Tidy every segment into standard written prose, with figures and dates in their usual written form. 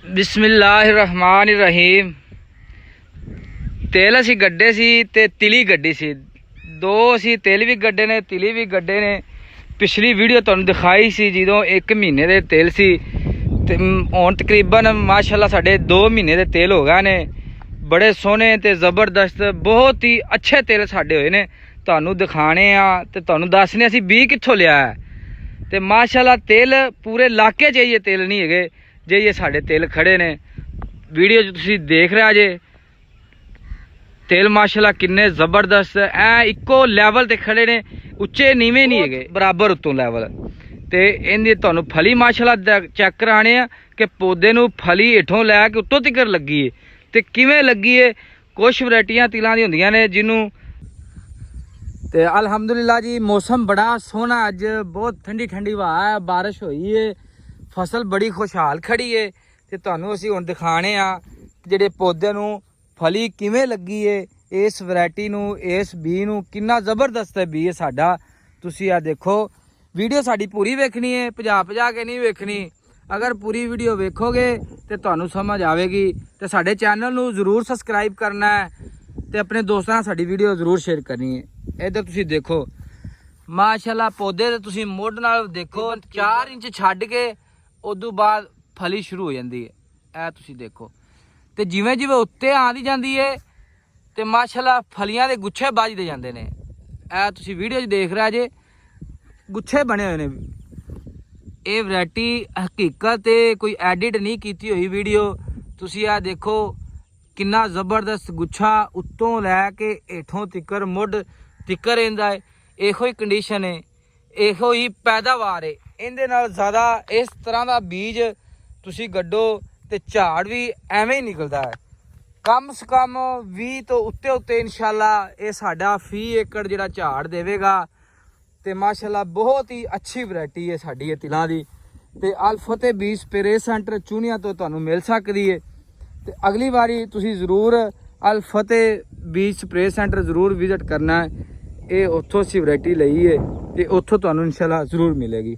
बिस्मिल्लाहिर्रहमानिर्रहीम। तेल असी गड्ढे सी ते तिली गड्ढी सी, दो असी तेल भी गड्ढे ने तिली भी गड्ढे ने। पिछली वीडियो तुहानूं दिखाई सी जो 1 महीने दे तेल सी ते हुण तकरीबन माशाअल्लाह साढ़े 2 महीने दे तेल हो गए ने। बड़े सोहने ते ज़बरदस्त बहुत ही अच्छे तेल साढ़े होए ने, तुहानूं दिखाने आ ते तुहानूं दसने असी बी कित्थों लिया है। ते माशाअल्लाह तेल पूरे इलाके च ये तेल नहीं है जे ये साढ़े तेल खड़े ने। वीडियो तुसीं देख रहे जे तेल माशाअल्लाह किन्ने जबरदस्त ऐ इक्को लैवल ते खड़े ने, उच्चे नीवें नहीं है, बराबर उत्तों लैवल। ते इहदी तुहानूं फली माशाअल्लाह चेक कराने आ कि पौधे नूं फली हेठों लैके उत्तों तक लगी है ते किवें लगी है। कुछ वैरायटियां तिलां दी हुंदियां ने जिन्हों ते अल्हम्दुलिल्लाह जी मौसम बड़ा सोहना, अज बहुत ठंडी ठंडी हवा है, बारिश हुई है, फसल बड़ी खुशहाल खड़ी है। ते तुहानूं असीं हुण दिखाने आ जिहड़े पौधे नूं फली किवें लगी है, इस वैरायटी नूं इस बी नूं किन्ना ज़बरदस्त है बी है साडा। तुसीं आ देखो वीडियो साडी पूरी वेखनी है, भजा भजा के नहीं वेखनी। अगर पूरी वीडियो वेखोगे तो तुहानूं समझ आवेगी। ते साडे चैनल नूं जरूर सबसक्राइब करना है ते अपने दोस्तां नाल साडी वीडियो जरूर शेयर करनी है। इधर तुसीं देखो माशाअल्लाह पौधे ते तुसीं मुੱਢ नाल देखो 4 इंच छड्ड के उदों बाद फली शुरू हो जाती है। ए तुसीं देखो ते जिवें जिवें उत्ते आंदी जाती है ते माशाअल्लाह फलियां दे गुच्छे बजदे जांदे ने। ए तुसीं वीडियो च देख रहे जे गुच्छे बने हुए ने। ये वैरायटी हकीकत कोई एडिट नहीं की हुई वीडियो। तुसीं आ देखो किन्ना ज़बरदस्त गुच्छा उत्तों लैके हेठों तिकर मुੱਢ तिकर इंदा है। इहो ही कंडीशन है, इहो ही पैदावार है। इहदे नाल ज़्यादा इस तरह का बीज तुसीं गड्ढो ते झाड़ भी एवें ही निकलता है। कम से कम 20 तो उत्ते उत्ते इंशाअल्लाह ये साडा फी एकड़ जिहड़ा झाड़ देवेगा। ते माशाअल्लाह बहुत ही अच्छी वैरायटी है साडी ये तिलां दी। ते अल फतेह बीज स्प्रे सेंटर चूनिया तो तुहानूं मिल सकदी है। ते अगली बारी तुसीं जरूर अल फतेह बीज स्प्रे सेंटर जरूर विजिट करना है। ये उत्थों असीं वैरायटी लई है ते उत्थों तुहानूं इंशाअल्लाह जरूर मिलेगी।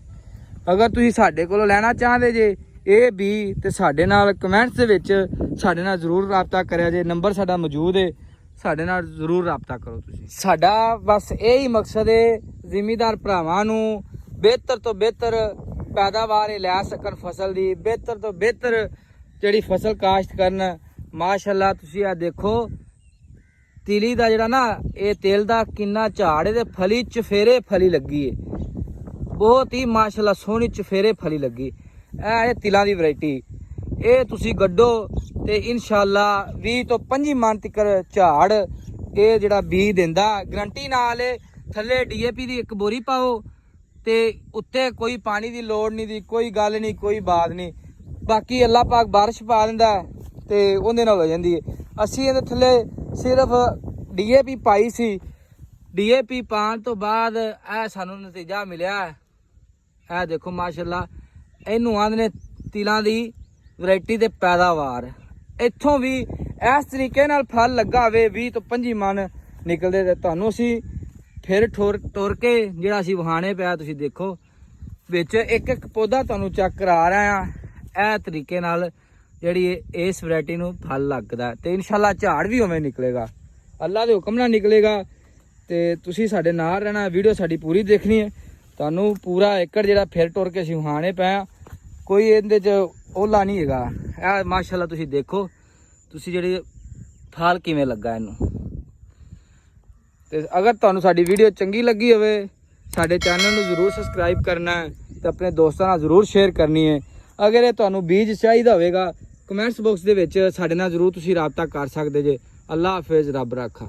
अगर तुसीं साडे कोलों लैना चाहते जे ये बी ते साडे नाल कमेंट्स दे विच साडे नाल जरूर राबता करिया जे। नंबर साडा मौजूद है, साडे नाल जरूर राबता करो। तुसीं साडा बस यही मकसद है जिमीदार भरावां नूं बेहतर तो बेहतर पैदावार लै सकन, फसल दी बेहतर तो बेहतर जिहड़ी फसल काश्त करन। माशाअल्लाह तुसीं आ देखो तिली दा जिहड़ा ना ये तेल दा किन्ना झाड़ है ते फली चफेरे फली लगी है, बहुत ही माशाअल्लाह सोहनी चफेरे फली लगी। ए तिलां दी वैरायटी ये तुसीं गड्ढो ते इंशाअल्लाह 20 तो 25 मन तक झाड़ ये जिहड़ा बीज दिंदा गारंटी नाल। थल्ले DAP दी एक बोरी पाओ ते उत्ते कोई पानी दी लोड़ नहीं दी, कोई गल नहीं, कोई बात नहीं। बाकी अल्लाह पाक बारिश पा दिंदा ते उहदे नाल हो जांदी है। असीं इहदे थल्ले सिर्फ DAP पाई सी, DAP पाने तो बाद ए सानूं नतीजा मिलिया। ए देखो माशाअल्लाह इहनूं आंदे ने तिलां दी वैरायटी ते पैदावार। इत्थों भी इस तरीके नाल फल लगा होवे 20 तो 25 मन निकलदे ते तुहानूं असीं फिर टुर के जिहड़ा असीं वहाने पिया तुसीं देखो विच एक एक पौधा तुहानूं चेक करा रहे हैं। ए तरीके नाल जिहड़ी इस वैरायटी नूं फल लगदा ते इंशाअल्लाह झाड़ भी उवें निकलेगा, अल्लाह दे हुक्म नाल निकलेगा। ते तुसीं साडे नाल रहना, वीडियो साडी पूरी देखनी है। तुहानूं पूरा एकड़ जिहड़ा फिर टुर के असीं वहाने पिया, कोई इहदे च ओला नहीं हैगा। ए माशाअल्लाह तुसीं देखो तुसीं जिहड़ी फल किवें लगा इहनूं। ते अगर तुहानूं साडी वीडियो चंगी लगी होवे साडे चैनल नूं जरूर सबसक्राइब करना है ते अपने दोस्तां नाल जरूर शेयर करनी है। अगर ये तुहानूं बीज चाहिदा होवेगा कमेंट्स बॉक्स दे विच साडे नाल जरूर तुसीं राबता कर सकदे जे। अल्लाह हाफिज़, रब राखा।